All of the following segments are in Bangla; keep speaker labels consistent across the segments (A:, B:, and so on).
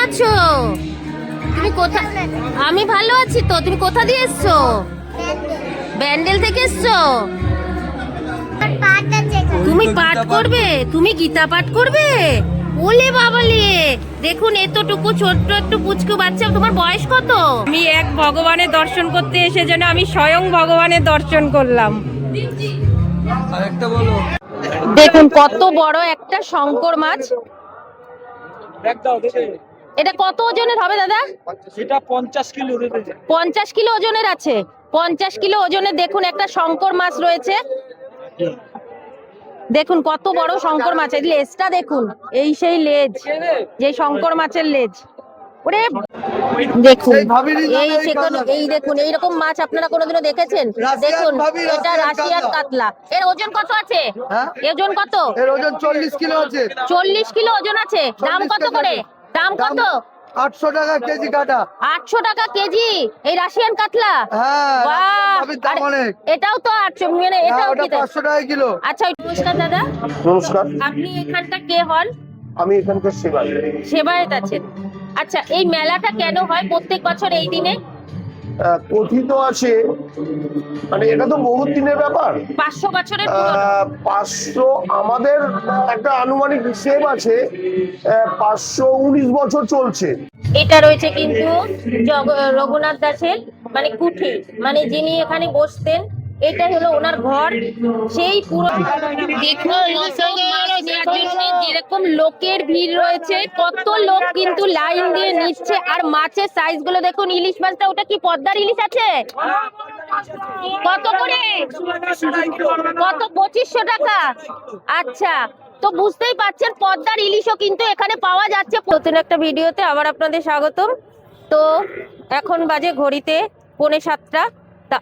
A: আছো? তুমি কোথা? আমি ভালো আছি তো। তুমি কোথা দিয়ে এসছো? ব্যান্ডেল থেকে এসছো? তুমি পাঠ করবে? তুমি গীতা পাঠ করবে? ওলে বাবালে, দেখুন এতটুকু ছোট্ট একটু পুচকু বাচ্চা। তোমার বয়স কত?
B: আমি এক ভগবানের দর্শন করতে এসে যেন আমি স্বয়ং ভগবানের দর্শন করলাম।
C: আরেকটা বলো।
A: দেখুন কত বড় একটা শঙ্কর মাছ। এটা কত ওজনের হবে দাদা?
C: সেটা 50 কিলো।
A: 50 কিলো ওজনের আছে। 50 কিলো ওজনের দেখুন একটা শঙ্কর মাছ রয়েছে। দেখুন কত বড় শঙ্কর মাছ। এই লেজটা দেখুন, এই সেই লেজ, যে শঙ্কর মাছের লেজ। ওরে দেখুন, এই দেখুন এইরকম মাছ আপনারা কোনোদিনও দেখেছেন? দেখুন এটা রাশিয়ান কাতলা। এর ওজন কত আছে? ওজন কত?
D: এর ওজন 40 কিলো আছে।
A: 40 কিলো ওজন আছে। দাম কত করে? দাম কত?
D: 800 টাকা কেজি কাটা।
A: 800 টাকা কেজি এই রাশিয়ান কাতলা?
D: হ্যাঁ,
A: বাহ!
D: দাম অনেক।
A: এটাও তো 800, মানে এটাও
D: ওটা
A: কি?
D: 500 টাকা কিলো।
A: আচ্ছা, নমস্কার দাদা।
D: নমস্কার।
A: আপনি এখানটা কে হন?
D: আমি এখানকার সেবায়।
A: সেবায়েত আছেন। আচ্ছা, এই মেলাটা কেন হয় প্রত্যেক বছর এই দিনে?
D: কথিত আছে, মানে এটা তো বহুত দিনের ব্যাপার।
A: 500 বছরের পুরনো।
D: 500 আমাদের একটা আনুমানিক হিসেব আছে, 519 বছর চলছে।
A: এটা রয়েছে কিন্তু রঘুনাথ দাসের মানে কুঠি, মানে যিনি এখানে বসতেন। এটা হলো ওনার ঘর। সেই পুরো দেখুন যেরকম লোকের ভিড় রয়েছে, কত লোক কিন্তু লাইন দিয়ে নিচ্ছে। আর মাছের সাইজ গুলো দেখুন। ইলিশ মাছটা, ওটা কি পদ্মার ইলিশ আছে? কত করে? কত? 2500 টাকা। আচ্ছা, তো বুঝতেই পারছেন পদ্মার ইলিশও কিন্তু এখানে পাওয়া যাচ্ছে। নতুন একটা ভিডিওতে আবার আপনাদের স্বাগতম। তো এখন বাজে ঘড়িতে 6:45। তা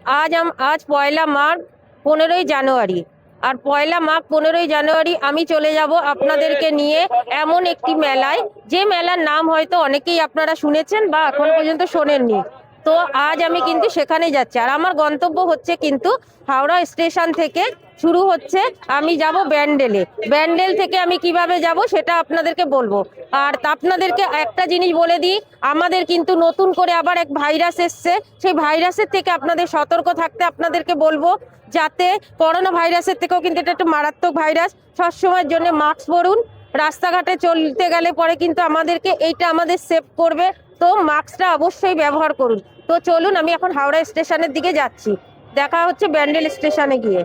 A: আজ পয়লা মাঘ 15ই জানুয়ারি। আর পয়লা মাঘ 15ই জানুয়ারি আমি চলে যাব আপনাদেরকে নিয়ে এমন একটি মেলায়, যে মেলার নাম হয়তো অনেকেই আপনারা শুনেছেন বা এখন পর্যন্ত শোনেননি। তো আজ আমি কিন্তু সেখানে যাচ্ছি। আর আমার গন্তব্য হচ্ছে কিন্তু হাওড়া স্টেশন থেকে শুরু হচ্ছে। আমি যাব ব্যান্ডেলে। ব্যান্ডেল থেকে আমি কিভাবে যাব সেটা আপনাদেরকে বলবো। আর আপনাদেরকে একটা জিনিস বলে দিই, আমাদের কিন্তু নতুন করে আবার এক ভাইরাস এসছে। সেই ভাইরাসের থেকে আপনাদের সতর্ক থাকতে আপনাদেরকে বলবো, যাতে করোনা ভাইরাসের থেকেও কিন্তু এটা একটা মারাত্মক ভাইরাস। সবসময়ের জন্য মাস্ক পরুন। রাস্তাঘাটে চলতে গেলে পরে কিন্তু আমাদেরকে এইটা আমাদের সেভ করবে। তো মাস্কটা অবশ্যই ব্যবহার করুন। তো চলুন, আমি এখন হাওড়া স্টেশনের দিকে যাচ্ছি। দেখা হচ্ছে ব্যান্ডেল স্টেশনে গিয়ে।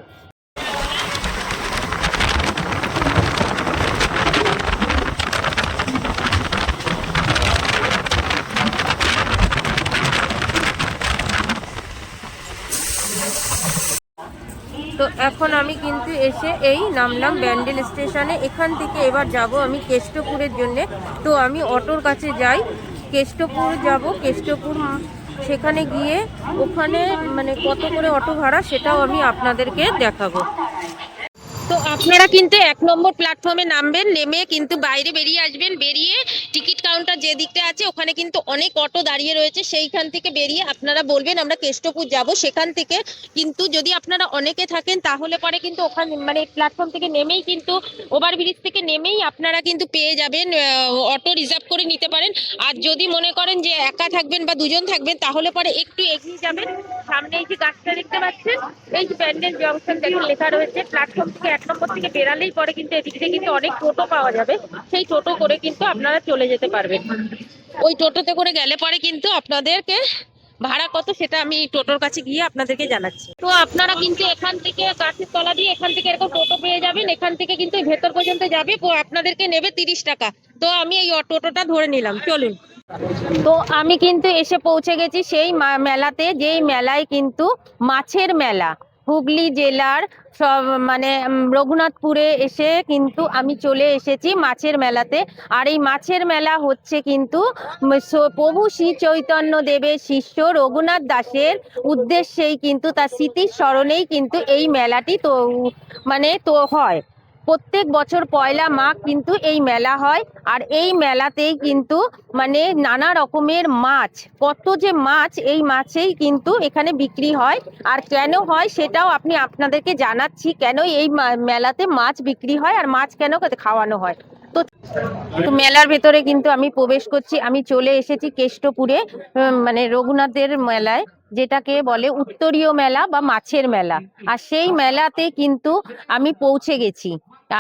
A: তো এখন আমি কিন্তু এসে এই নামলাম ব্যান্ডেল স্টেশনে। এখান থেকে এবার যাব আমি কেষ্টপুরের জন্যে। তো আমি অটোর কাছে যাই, কেষ্টপুর যাব। কেষ্টপুর সেখানে গিয়ে ওখানে মানে কত করে অটো ভাড়া সেটাও আমি আপনাদেরকে দেখাবো। তো আপনারা কিন্তু 1 নম্বর প্ল্যাটফর্মে নামবেন, নেমে কিন্তু বাইরে বেরিয়ে আসবেন। বেরিয়ে টিকিট কাউন্টার যে দিকটা আছে ওখানে কিন্তু অনেক অটো দাঁড়িয়ে রয়েছে। সেইখান থেকে বেরিয়ে আপনারা বলবেন আমরা কেষ্টপুর যাব। সেখান থেকে কিন্তু যদি আপনারা অনেকে থাকেন তাহলে পরে কিন্তু ওখানে মানে প্ল্যাটফর্ম থেকে নেমেই কিন্তু ওভারব্রিজ থেকে নেমেই আপনারা কিন্তু পেয়ে যাবেন, অটো রিজার্ভ করে নিতে পারেন। আর যদি মনে করেন যে একা থাকবেন বা দুজন থাকবেন তাহলে পরে একটু এগিয়ে যাবেন। সামনে এই যে গাছটা দেখতে পাচ্ছেন, এই যে ব্যান্ডেল জংশন দেখুন লেখা রয়েছে। প্ল্যাটফর্ম থেকে 1 নম্বর থেকে বেরালেই পরে কিন্তু এদিক থেকে কিন্তু অনেক টোটো পাওয়া যাবে। সেই টোটো করে কিন্তু আপনারা চলে যেতে পারবেন। ওই টোটোতে করে গেলে পরে কিন্তু আপনাদেরকে ভাড়া কত সেটা আমি টোটোর কাছে গিয়ে আপনাদেরকে জানাচ্ছি। তো আপনারা কিন্তু এখান থেকে গাছের তলা দিয়ে এখান থেকে এরকম টোটো পেয়ে যাবেন। এখান থেকে কিন্তু ভেতর পর্যন্ত যাবে, আপনাদেরকে নেবে 30 টাকা। তো আমি এই টোটোটা ধরে নিলাম, চলুন। তো আমি কিন্তু এসে পৌঁছে গেছি সেই মেলাতে, যেই মেলায় কিন্তু মাছের মেলা। হুগলি জেলার সব মানে রঘুনাথপুরে এসে কিন্তু আমি চলে এসেছি মাছের মেলাতে। আর এই মাছের মেলা হচ্ছে কিন্তু প্রভু শ্রী চৈতন্য দেবের শিষ্য রঘুনাথ দাসের উদ্দেশ্যেই কিন্তু তার স্মৃতির স্মরণেই কিন্তু এই মেলাটি তো মানে তো হয়। প্রত্যেক বছর পয়লা মাঘ কিন্তু এই মেলা হয়। আর এই মেলাতেই কিন্তু মানে নানা রকমের মাছ, কত যে মাছ, এই মাছেই কিন্তু এখানে বিক্রি হয়। আর কেন হয় সেটাও আপনাদেরকে জানাচ্ছি, কেন এই মেলাতে মাছ বিক্রি হয় আর মাছ কেন খাওয়ানো হয়। তো মেলার ভেতরে কিন্তু আমি প্রবেশ করছি, আমি চলে এসেছি কেষ্টপুরে, মানে রঘুনাথের মেলায়, যেটাকে বলে উত্তরীয় মেলা বা মাছের মেলা। আর সেই মেলাতে কিন্তু আমি পৌঁছে গেছি।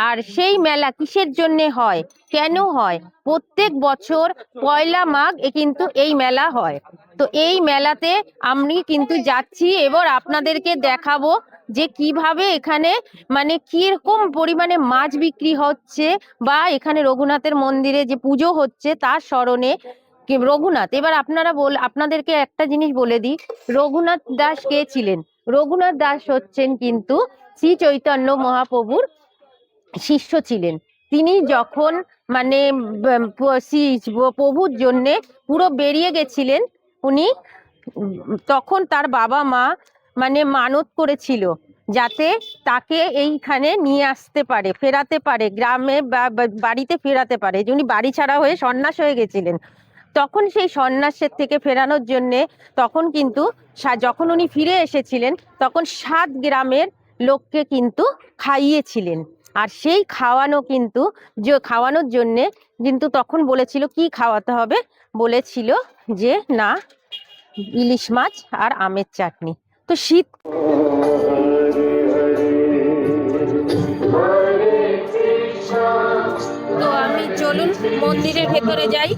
A: আর সেই মেলা কিসের জন্য হয়, কেন হয়? প্রত্যেক বছর পয়লা মাঘ কিন্তু এই মেলা হয়। তো এই মেলাতে আমি কিন্তু যাচ্ছি, এবার আপনাদেরকে দেখাবো যে কিভাবে এখানে মানে কিরকম পরিমাণে মাছ বিক্রি হচ্ছে, বা এখানে রঘুনাথের মন্দিরে যে পুজো হচ্ছে তার স্মরণে রঘুনাথ। এবার আপনাদেরকে একটা জিনিস বলে দিই, রঘুনাথ দাস কে ছিলেন? রঘুনাথ দাস হচ্ছেন কিন্তু শ্রী চৈতন্য মহাপ্রভুর শিষ্য ছিলেন। তিনি যখন মানে প্রভুর জন্যে পুরো বেরিয়ে গেছিলেন, উনি তখন তার বাবা মা মানে মানত করেছিল যাতে তাকে এইখানে নিয়ে আসতে পারে, ফেরাতে পারে, গ্রামে বা বাড়িতে ফেরাতে পারে। যে উনি বাড়ি ছাড়া হয়ে সন্ন্যাস হয়ে গেছিলেন, তখন সেই সন্ন্যাসের থেকে ফেরানোর জন্যে তখন কিন্তু যখন উনি ফিরে এসেছিলেন তখন 7 গ্রামের লোককে কিন্তু খাইয়েছিলেন। আর সেই খাওয়ানোর জন্যে কিন্তু তখন বলেছিল কি খাওয়াতে হবে, বলেছিল যে না, ইলিশ মাছ আর আমের চাটনি। তো শীত তো আমি চলুন মন্দিরের ভেতরে যাই,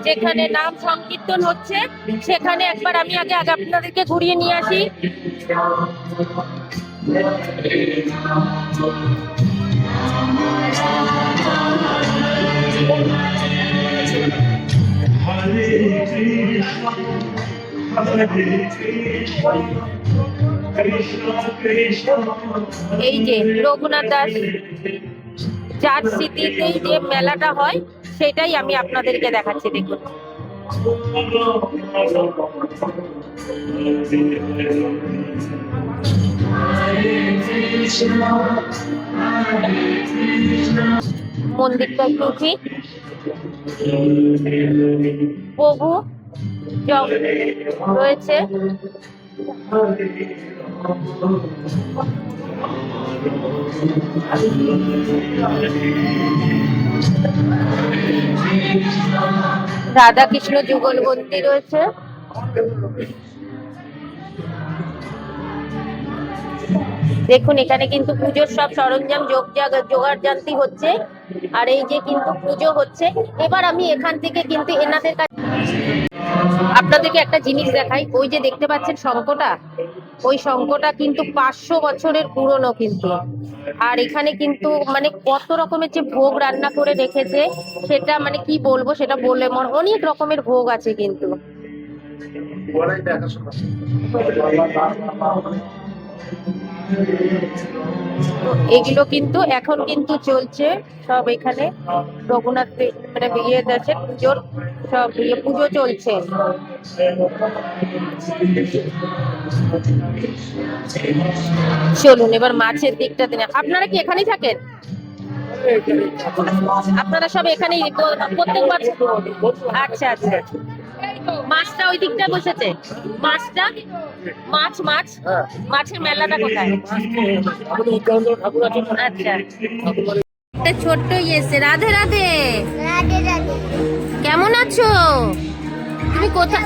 A: যেখানে নাম সংকীর্তন হচ্ছে সেখানে একবার আমি আগে আপনাদেরকে ঘুরিয়ে নিয়ে আসি। এই যে রঘুনাথ দাস যার স্মৃতিতেই যে মেলাটা হয় সেটাই আমি আপনাদেরকে দেখাচ্ছি, দেখুন। মন্দিরটা একটু উঠি। প্রভু রয়েছে, রাধা কৃষ্ণ যুগলবন্দী রয়েছে। দেখুন এখানে কিন্তু পুজোর সব সরঞ্জাম জোগাড় জান্তি হচ্ছে, আর এই যে কিন্তু পুজো হচ্ছে। এবার আমি এখান থেকে কিন্তু এনাদের কাছে আপনাদেরকে একটা জিনিস দেখাই। ওই যে দেখতে পাচ্ছেন শঙ্খটা, ওই শঙ্খটা কিন্তু 500 বছরের পুরনো কিন্তু। আর এখানে কিন্তু মানে কত রকমের যে ভোগ রান্না করে রেখেছে সেটা মানে কি বলবো, সেটা বললে অনেক রকমের ভোগ আছে কিন্তু। তো এগুলো কিন্তু এখন কিন্তু চলছে সব, এখানে রঘুনাথ মানে বিয়ে আছে, পুজোর সব পুজো চলছে। চলুন এবার মাছের দিকটাতে। আপনারা কি এখানেই থাকেন? আপনারা সব এখানেই প্রত্যেক বছর? আচ্ছা আচ্ছা, মাছটা ওই দিকটা বসেছে। মাছটা মাছের মেলাটা কোথায়? আচ্ছা, একটা ছোট্ট এসে। রাধে রাধে। কেমন আছো তুমি? কোথায়?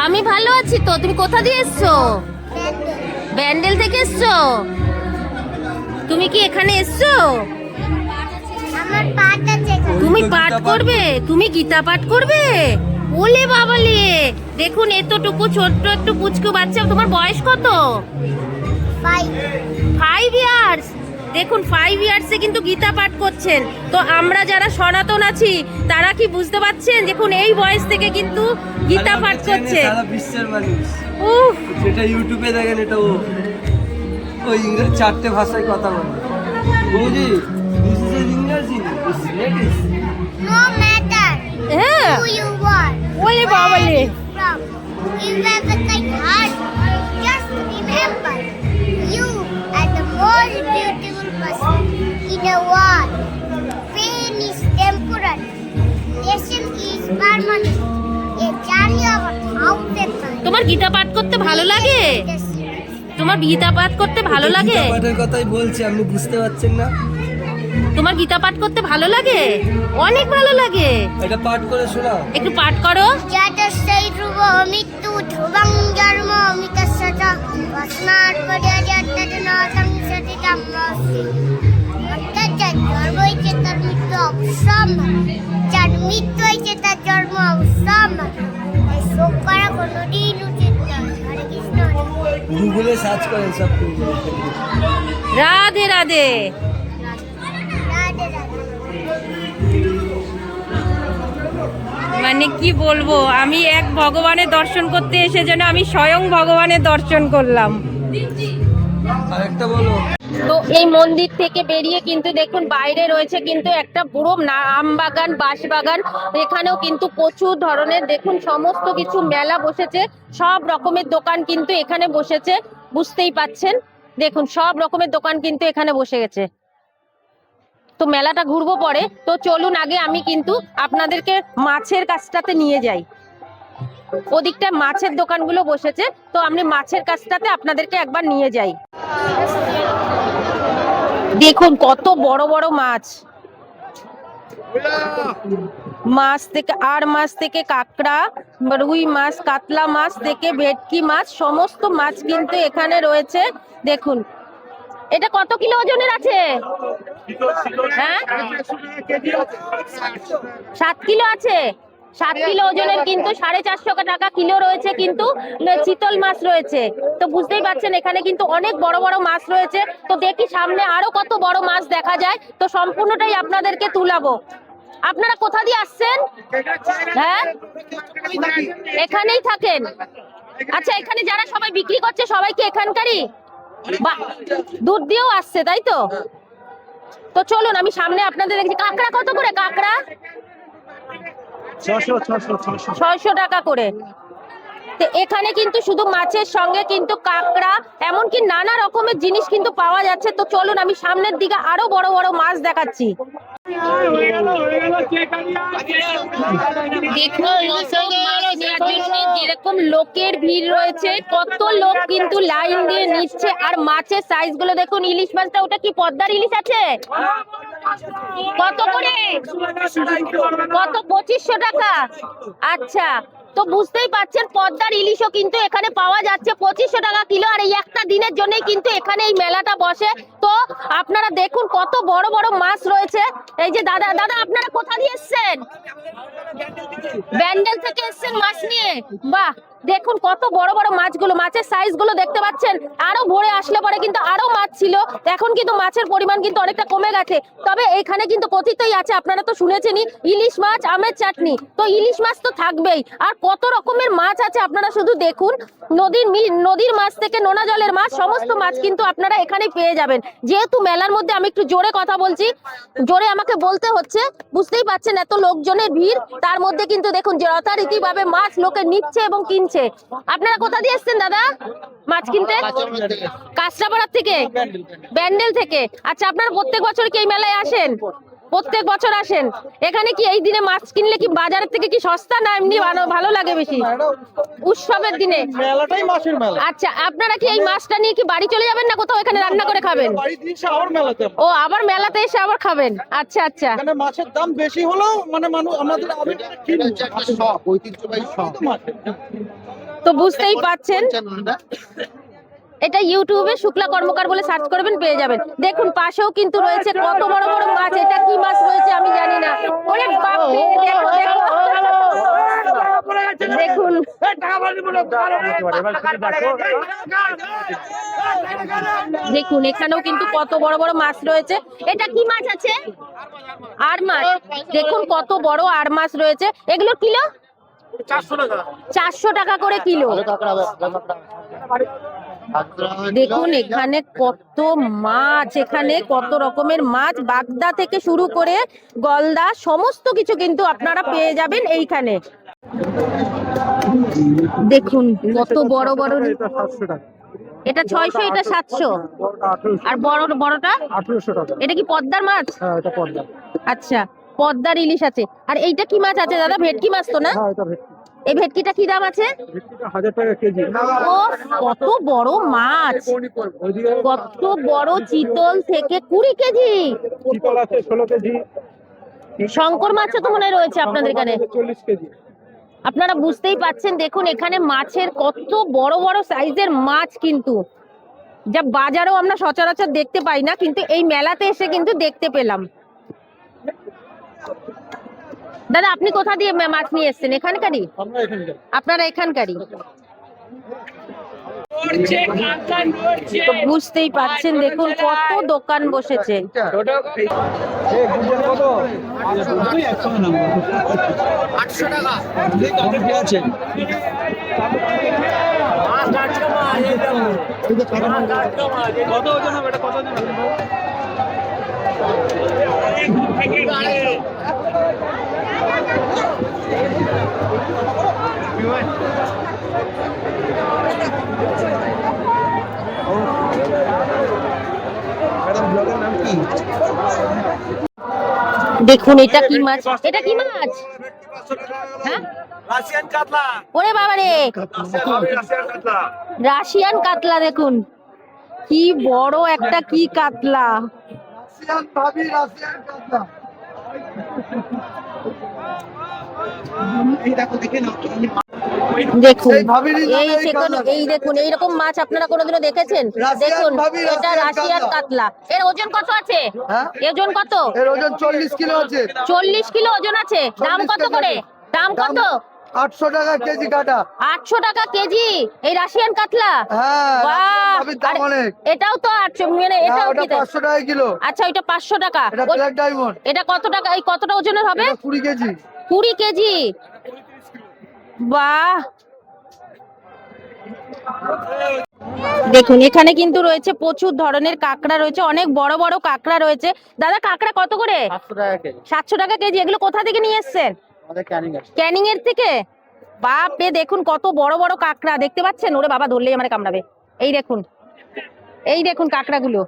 A: আমি ভালো আছি। তো তুমি কোথা দিয়ে এসছো? ব্যান্ডেল থেকে এসছো? তুমি কি এখানে এসছো? তুমি পাঠ করবে? তুমি গীতা পাঠ করবে? ওলে বাবালে, দেখুন এতটুকু ছোট্ট একটু পুচকু বাচ্চা। তোমার বয়স কত? 5 ইয়ার্স। দেখুন 5 ইয়ার্সে কিন্তু গীতা পাঠ করছেন। তো আমরা যারা সনাতন আছি তারা কি বুঝতে পারছেন? দেখুন এই বয়স থেকে কিন্তু গীতা পাঠ করছে।
C: সারা বিশ্বের মানুষ
A: উফ,
C: যেটা ইউটিউবে দেখেন, এটা ও ইংরেজি 4টে ভাষায় কথা বলে। বুঝি দিস ইজ ইংরেজি, দিস ইজ
E: No matter
A: হ্যাঁ,
E: who you are,
A: ওলে
E: where
A: বাবালে।
E: you from, you have a kind heart. Just remember, you are the most beautiful person in the world. Pain is temporary, passion is permanent. A journey of 1,000 miles.
A: তোমার গীতা পাঠ করতে ভালো লাগে? তোমার গীতা পাঠ করতে ভালো লাগে?
C: পাঠের কথাই বলছি, আপনি বুঝতে পারছেন না?
A: তোমার গীতা পাঠ করতে ভালো লাগে? অনেক ভালো লাগে।
C: এটা পাঠ করে শোনাও।
A: একটু পাঠ করো।
E: যাতস্যৈ ধ্রুব মৃত্যু ধ্রুবং জন্ম অমৃতস্য চ তস্মাৎ পর্যজাত নাসং সতি ধম্মস্য। অর্থাৎ যার জন্ম হয়েছে তার মৃত্যু অবশ্যম্ভাবী, যার মৃত্যু হয়েছে তার জন্ম অবশ্যম্ভাবী। তাই শোক করা কোনোদিন উচিত নয়। হরে কৃষ্ণ।
C: গুগলে সার্চ করেন সব কিছু।
A: রাধে রাধে।
E: রাধে রাধে।
B: মানে কি বলবো, আমি এক ভগবানের দর্শন করতে এসে যেন আমি স্বয়ং ভগবানের দর্শন করলাম।
C: আরেকটা বলো।
A: তো এই মন্দির থেকে বেরিয়ে কিন্তু দেখুন বাইরে রয়েছে কিন্তু একটা পুরো আম বাগান, বাঁশ বাগান। এখানেও কিন্তু প্রচুর ধরনের দেখুন সমস্ত কিছু মেলা বসেছে, সব রকমের দোকান কিন্তু এখানে বসেছে, বুঝতেই পাচ্ছেন। দেখুন সব রকমের দোকান কিন্তু এখানে বসে গেছে। তো মেলাটা ঘুরবো পরে, তো চলুন আগে আমি কিন্তু আপনাদেরকে মাছের কাছটাতে নিয়ে যাই। ওদিকটা মাছের দোকানগুলো বসেছে, তো আমি মাছের কাছটাতে আপনাদেরকে একবার নিয়ে যাই। দেখুন কত বড় বড় মাছ, মাছ থেকে আর মাছ থেকে কাঁকড়া, রুই মাছ, কাতলা মাছ থেকে ভেটকি মাছ, সমস্ত মাছ কিন্তু এখানে রয়েছে। দেখুন এটা কত কিলো ওজনের আছে? হ্যাঁ 7 কিলো আছে। 7 কিলো ওজনের কিন্তু 450 টাকা কিলো রয়েছে কিন্তু চিতল মাছ রয়েছে। তো বুঝতেই পারছেন এখানে কিন্তু অনেক বড় বড় মাছ রয়েছে। তো দেখি সামনে আরো কত বড় মাছ দেখা যায়, তো সম্পূর্ণটাই আপনাদেরকে তুলাবো। আপনারা কোথা দিয়ে আসছেন? হ্যাঁ এখানেই থাকেন? আচ্ছা এখানে যারা সবাই বিক্রি করছে সবাই কি এখানকারই? দূর দিয়েও আসছে তাই তো? তো চলুন আমি সামনে আপনাদের দেখছি। কাঁকড়া কত করে? কাঁকড়া 600 টাকা করে। তো এখানে কিন্তু শুধু মাছের সঙ্গে কিন্তু কাঁকড়া এমনকি নানা রকমের জিনিস কিন্তু পাওয়া যাচ্ছে। তো চলুন আমি সামনের দিকে আরো বড় বড় মাছ দেখাচ্ছি। যেরকম লোকের ভিড় রয়েছে, কত লোক কিন্তু লাইন দিয়ে নিচ্ছে। আর মাছের সাইজ গুলো দেখুন। ইলিশ মাছটা ওটা কি পদ্মার ইলিশ আছে? কত করে? কত? 2500 টাকা। আচ্ছা তো বুঝতেই পারছেন পদ্মার ইলিশও কিন্তু এখানে পাওয়া যাচ্ছে 2500 টাকা কিলো। আর এই একটা দিনের জন্যই কিন্তু এখানে এই মেলাটা বসে। তো আপনারা দেখুন কত বড় বড় মাছ রয়েছে। এই যে দাদা আপনারা কোথা দিয়ে এসছেন? ব্যান্ডেল থেকে এসছেন মাছ নিয়ে? বাহ দেখুন কত বড় বড় মাছগুলো, মাছের সাইজ গুলো দেখতে পাচ্ছেন। আরো ভোরে আসলে পরে কিন্তু আরো মাছ ছিল, এখন কিন্তু মাছের পরিমাণ কিন্তু অনেকটা কমে গেছে। তবে এখানে কিন্তু কথিতই আছে, আপনারা তো শুনেছেনই, ইলিশ মাছ আমের চাটনি। তো ইলিশ মাছ তো থাকবেই, আর কত রকমের মাছ আছে আপনারা শুধু দেখুন। নদীর মাছ থেকে নোনা জলের মাছ, সমস্ত মাছ কিন্তু আপনারা এখানে পেয়ে যাবেন। যেহেতু মেলার মধ্যে আমি একটু জোরে কথা বলছি, জোরে আমাকে বলতে হচ্ছে, বুঝতেই পাচ্ছেন এত লোকজনের ভিড়। তার মধ্যে কিন্তু দেখুন যে যথারীতি ভাবে মাছ লোকে নিচ্ছে এবং কিনছে। আপনারা কোথা দিয়ে এসছেন দাদা মাছ কিনতে? কাঁচরাপাড়ার থেকে? ব্যান্ডেল থেকে। আচ্ছা আপনারা প্রত্যেক বছর কি এই মেলায় আসেন? প্রত্যেক বছর আসেন। এখানে কি এই দিনে মাছ কিনলে কি বাজারের থেকে কি সস্তা, না এমনি ভালো লাগে বেশি উৎসবের দিনে?
F: মেলাটাই মাছের মেলা।
A: আচ্ছা আপনারা কি এই মাছটা নিয়ে কি বাড়ি চলে যাবেন, না কোথাও এখানে রান্না করে খাবেন? ও আবার মেলাতে এসে আবার খাবেন। আচ্ছা আচ্ছা।
F: এখানে মাছের দাম বেশি হলেও মানে মানুষ আমাদের
A: তো বুঝতেই পাচ্ছেন, এটা ইউটিউবে শুক্লা কর্মকার বলে সার্চ করবেন, পেয়ে যাবেন। দেখুন পাশেও কিন্তু রয়েছে কত বড় বড় মাছ। এটা কি মাছ রয়েছে আমি জানি না। ওরে বাপ রে, দেখুন দেখুন এখানেও কিন্তু কত বড় বড় মাছ রয়েছে। এটা কি মাছ আছে? আর মাছ। দেখুন কত বড় আর মাছ রয়েছে। এগুলো কিলো 400 টাকা করে কিলো। দেখুন এখানে কত মাছ, এখানে কত রকমের মাছ, বাগদা থেকে শুরু করে গলদা সমস্ত কিছু কিন্তু আপনারা পেয়ে যাবেন এইখানে। দেখুন কত বড় বড়। এটা 600, এটা 700, আর বড়টা
F: 1800 টাকা।
A: এটা কি পদ্মার মাছ?
F: হ্যাঁ এটা পদ্মা।
A: আচ্ছা পদ্মার ইলিশ আছে। আর এইটা কি মাছ আছে দাদা? ভেটকি মাছ তো না?
F: হ্যাঁ এটা ভেটকি।
A: এই ভেটকিটা কি দাম আছে?
F: 1000 টাকা কেজি।
A: ও কত বড় মাছ, কত বড় চিতল থেকে 20 কেজি।
F: চিতল আছে 16 কেজি।
A: শঙ্কর মাছও তো মনে হয় রয়েছে আপনাদের এখানে।
F: 40 কেজি।
A: আপনারা বুঝতেই পাচ্ছেন, দেখুন এখানে মাছের কত বড় বড় সাইজের মাছ, কিন্তু যা বাজারেও আমরা সচরাচর দেখতে পাই না, কিন্তু এই মেলাতে এসে কিন্তু দেখতে পেলাম। দাদা আপনি কোথা দিয়ে মাছ নিয়ে এসেছেন? এখানকারই?
F: আমরা এখানকার।
A: আপনারা এখানকারই? তো বুঝতেই পাচ্ছেন, দেখুন কত দোকান বসেছে।
F: এই গুজরাট কত? 800 টাকা। কি আছে? কত ওজন হবে এটা? কত ওজন হবে?
A: দেখুন এটা কি মাছ? এটা কি মাছ? হ্যাঁ,
C: রাশিয়ান কাতলা।
A: ওরে বাবা রে,
C: রাশিয়ান কাতলা।
A: রাশিয়ান কাতলা। দেখুন কি বড় একটা কি কাতলা।
C: রাশিয়ান ভাবি, রাশিয়ান কাতলা। এই দেখো, দেখে নাও।
A: দেখুন
C: এই ভাবিরই নামে
A: এই
C: এই
A: দেখুন,
C: কাতলা।
A: এই দেখুন এইরকম মাছ আপনারা কোনোদিনও দেখেছেন?
C: রাশিয়ান
A: দেখুন
C: ভাবি,
A: এটা
C: রাশিয়ান
A: রাশিয়ান
C: কাতলা।
A: কাতলা। এর ওজন কত আছে?
C: হ্যাঁ?
A: ওজন কত?
C: এর ওজন 40 কিলো আছে।
A: 40 কিলো ওজন আছে। দাম
C: 40
A: কত
C: কেজি
A: করে?
C: আছে।
A: দাম কত?
C: 800 টাকা কেজি কাটা।
A: 800 টাকা কেজি এই রাশিয়ান কাতলা।
C: হ্যাঁ,
A: বাহ!
C: ভাবির দাম
A: আরে,
C: অনেক।
A: এটাও তো 800, মানে
C: হ্যাঁ,
A: এটাও
C: ওটা
A: কি দাম?
C: 500 টাকা কিলো।
A: আচ্ছা ওইটা 500 টাকা।
C: এটা ব্ল্যাক ডায়মন্ড।
A: এটা কত টাকা? এই কতটা ওজনের হবে?
C: এটা 20 কেজি।
A: 20 কেজি। বাহ, দেখুন এখানে কিন্তু রয়েছে প্রচুর ধরনের কাঁকড়া রয়েছে, অনেক বড় বড় কাঁকড়া রয়েছে। দাদা কাঁকড়া কত করে?
F: 700 টাকা কেজি।
A: 700 টাকা কেজি। এগুলো কোথা থেকে নিয়ে এসেছেন?
F: আমাদের ক্যানিং আছে।
A: ক্যানিং এর থেকে? বাপ রে, দেখুন কত বড় বড় কাঁকড়া দেখতে পাচ্ছেন। ওরে বাবা, ধরলেই আমার কামড়াবে। এই দেখুন, এই দেখুন কাঁকড়াগুলো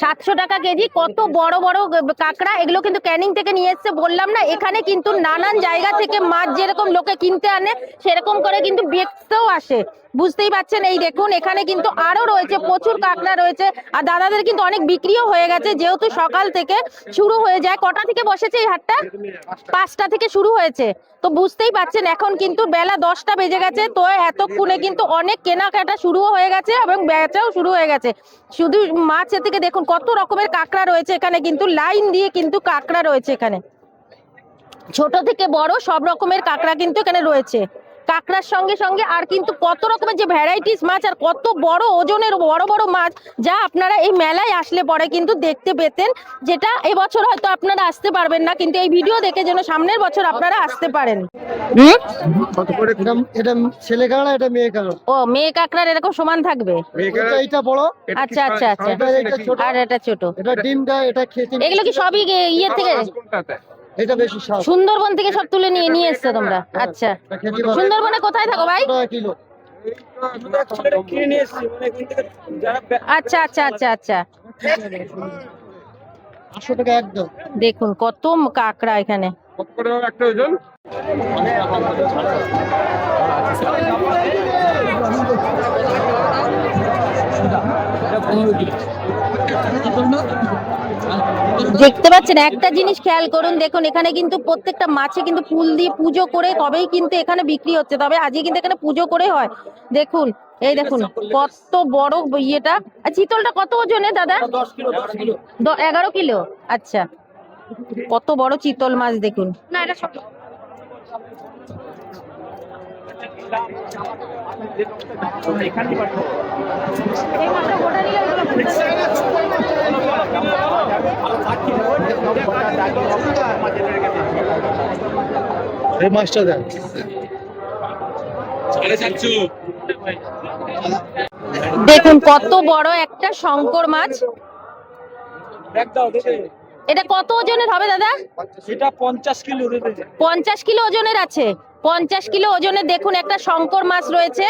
A: 700 টাকা কেজি। কত বড় বড় কাঁকড়া। এগুলো কিন্তু ক্যানিং থেকে নিয়ে এসছে। বললাম না, এখানে কিন্তু নানান জায়গা থেকে মাছ যেরকম লোকে কিনতে আনে, সেরকম করে কিন্তু বেচতেও আসে। বুঝতেই পাচ্ছেন, এই দেখুন এখানে কিন্তু আরো রয়েছে, প্রচুর কাঁকড়া রয়েছে। আর দাদাদের কিন্তু অনেক বিক্রিও হয়ে গেছে, যেহেতু সকাল থেকে শুরু হয়ে যায়। কটা থেকে বসেছে এই হাটটা? 5টা থেকে শুরু হয়েছে। তো বুঝতেই পাচ্ছেন এখন কিন্তু বেলা 10টা বেজে গেছে। তো এতক্ষণে কিন্তু অনেক কেনাকাটা শুরুও হয়ে গেছে এবং বেচাও শুরু হয়ে গেছে। শুধু মাছের থেকে দেখুন কত রকমের কাঁকড়া রয়েছে এখানে, কিন্তু লাইন দিয়ে কিন্তু কাঁকড়া রয়েছে এখানে, ছোট থেকে বড় সব রকমের কাঁকড়া কিন্তু এখানে রয়েছে। কাঁকড়ার সঙ্গে সঙ্গে আর কিন্তু কত রকমের যে ভ্যারাইটিস মাছ, আর কত বড় ওজনের বড় বড় মাছ, যা আপনারা এই মেলায় আসলে পরে কিন্তু দেখতে পেতেন, যেটা এবছর হয়তো আপনারা আসতে পারবেন না, কিন্তু এই ভিডিও দেখে যেন সামনের বছর আপনারা আসতে পারেন।
F: কত করে? এটা ছেলে কাঁকড়া, এটা মেয়ে কাঁকড়া।
A: ও, মেয়ে কাঁকড়ার এরকম সমান থাকবে?
F: এটা বড়।
A: আচ্ছা আচ্ছা আচ্ছা।
F: এটা ছোট।
A: আর এটা ছোট।
F: এটা ডিম দেয়, এটা খেতে।
A: এগুলো কি সবই ইয়ে থেকে,
F: এটা বেশি স্বাদ।
A: সুন্দরবন থেকে সব তুলে নিয়ে এসছো তোমরা? আচ্ছা,
F: এটা খেতে ভালো।
A: সুন্দরবনে কোথায় থাকো ভাই?
F: 100 টাকা কিলো।
A: আচ্ছা আচ্ছা আচ্ছা আচ্ছা।
F: 800 টাকা একদম।
A: দেখুন কত কাঁকড়া এখানে।
C: কত করে একটা ওজন?
A: দেখতে পাচ্ছেন, একটা জিনিস খেয়াল করুন, দেখুন এখানে কিন্তু প্রত্যেকটা মাছে কিন্তু ফুল দিয়ে পুজো করে তবেই কিন্তু এখানে বিক্রি হচ্ছে। তবে আজকে কিন্তু এখানে পুজো করে হয়। দেখুন, এই দেখুন কত বড় ইয়েটা। আর চিতলটা কত ওজনে দাদা?
F: 10 কিলো।
A: 11 কিলো। আচ্ছা, কত বড় চিতল মাছ দেখুন।
F: এই মাছটা দেন।
A: দেখুন কত বড় একটা শঙ্কর মাছ। এটা কত ওজনের হবে দাদা?
F: এটা 50 কিলো।
A: 50 কিলো ওজনের আছে। 50 কিলো ওজনের দেখুন একটা শঙ্কর মাছ রয়েছে।